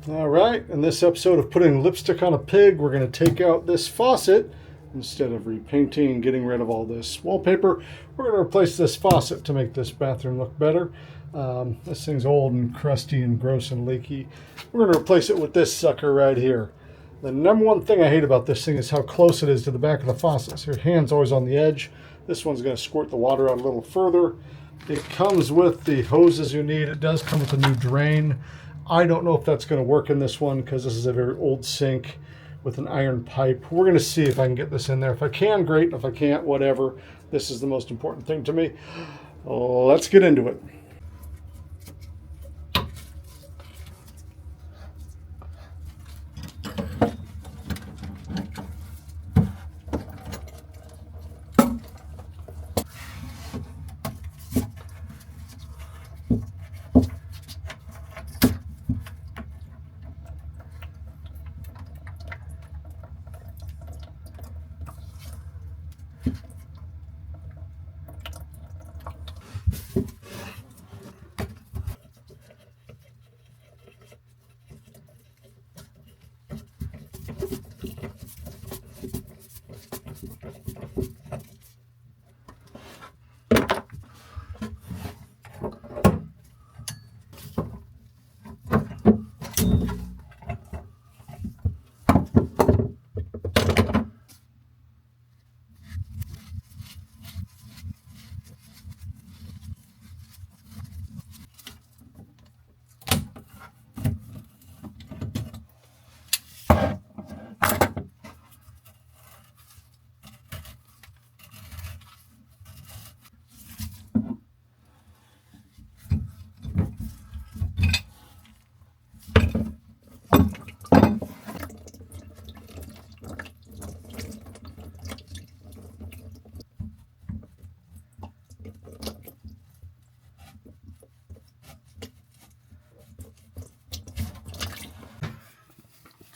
All right, in this episode of Putting Lipstick on a Pig, we're going to take out this faucet. Instead of repainting and getting rid of all this wallpaper, we're going to replace this faucet to make this bathroom look better. This thing's old and crusty and gross and leaky. We're going to replace it with this sucker right here. The number one thing I hate about this thing is how close it is to the back of the faucet. So your hand's always on the edge. This one's going to squirt the water out a little further. It comes with the hoses you need. It does come with a new drain. I don't know if that's going to work in this one because this is a very old sink with an iron pipe. We're going to see if I can get this in there. If I can, great. If I can't, whatever. This is the most important thing to me. Let's get into it.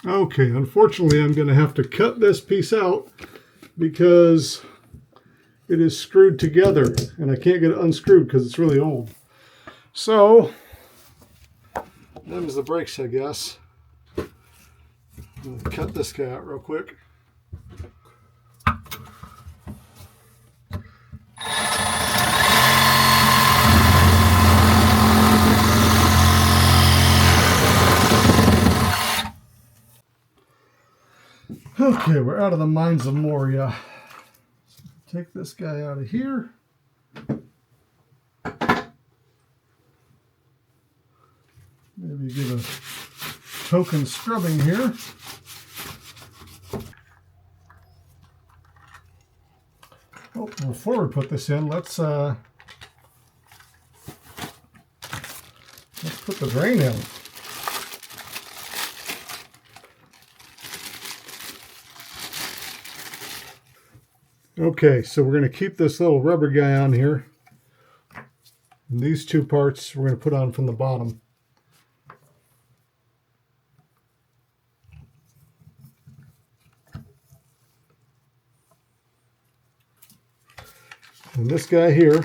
Okay, unfortunately I'm going to have to cut this piece out because it is screwed together and I can't get it unscrewed because it's really old. So, them's the brakes, I guess. I'm going to cut this guy out real quick. Okay, we're out of the mines of Moria. Take this guy out of here. Maybe give a token scrubbing here. Oh, before we put this in, let's put the drain in. Okay, so we're going to keep this little rubber guy on here. And these two parts we're going to put on from the bottom. And this guy here,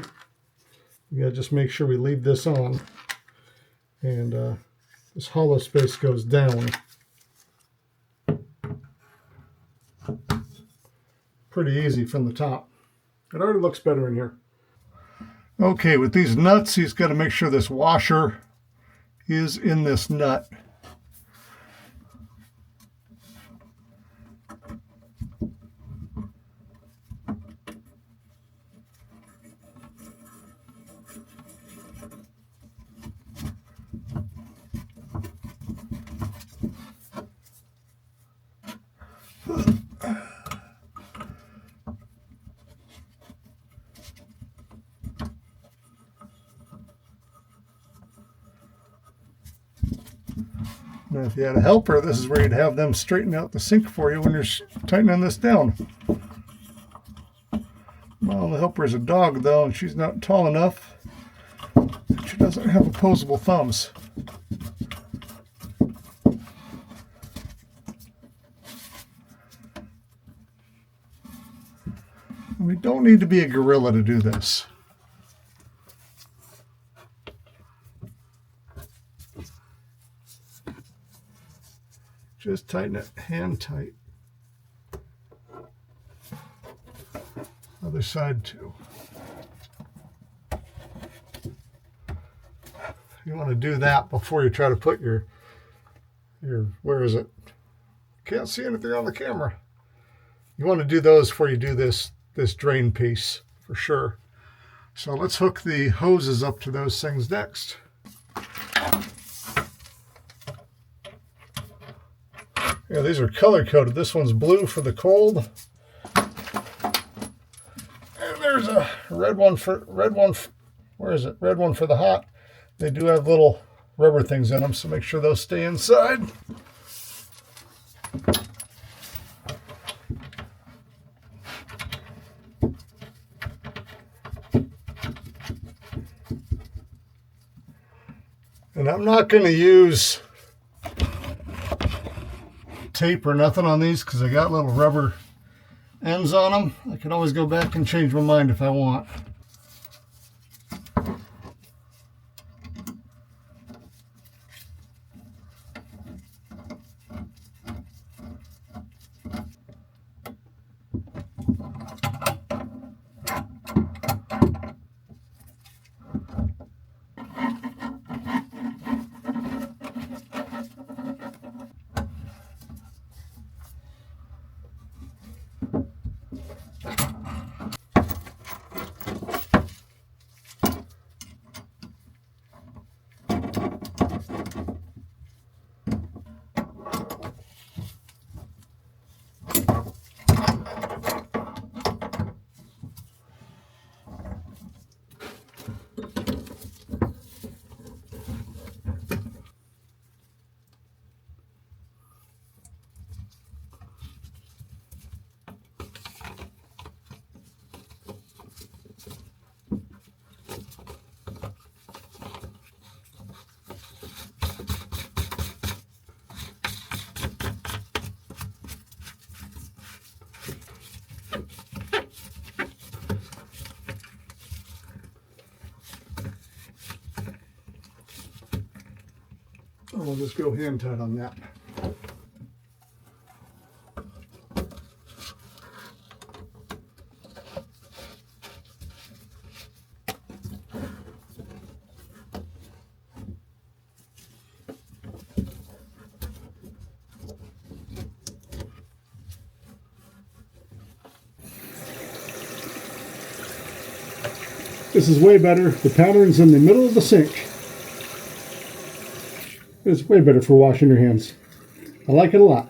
we got to just make sure we leave this on. And this hollow space goes down. Pretty easy from the top. It already looks better in here. Okay, with these nuts, he's got to make sure this washer is in this nut. Now, if you had a helper, this is where you'd have them straighten out the sink for you when you're tightening this down. Well, the helper is a dog, though, and she's not tall enough. She doesn't have opposable thumbs. And we don't need to be a gorilla to do this. Just tighten it hand tight. Other side too. You want to do that before you try to put your where is it? Can't see anything on the camera. You want to do those before you do this drain piece for sure. So let's hook the hoses up to those things next. Yeah, these are color coded. This one's blue for the cold. And there's a red one for where is it? Red one for the hot. They do have little rubber things in them, so make sure those stay inside. And I'm not going to use tape or nothing on these because I got little rubber ends on them. I can always go back and change my mind if I want. We'll just go hand tight on that. This is way better. The pattern's in the middle of the sink. It's way better for washing your hands. I like it a lot.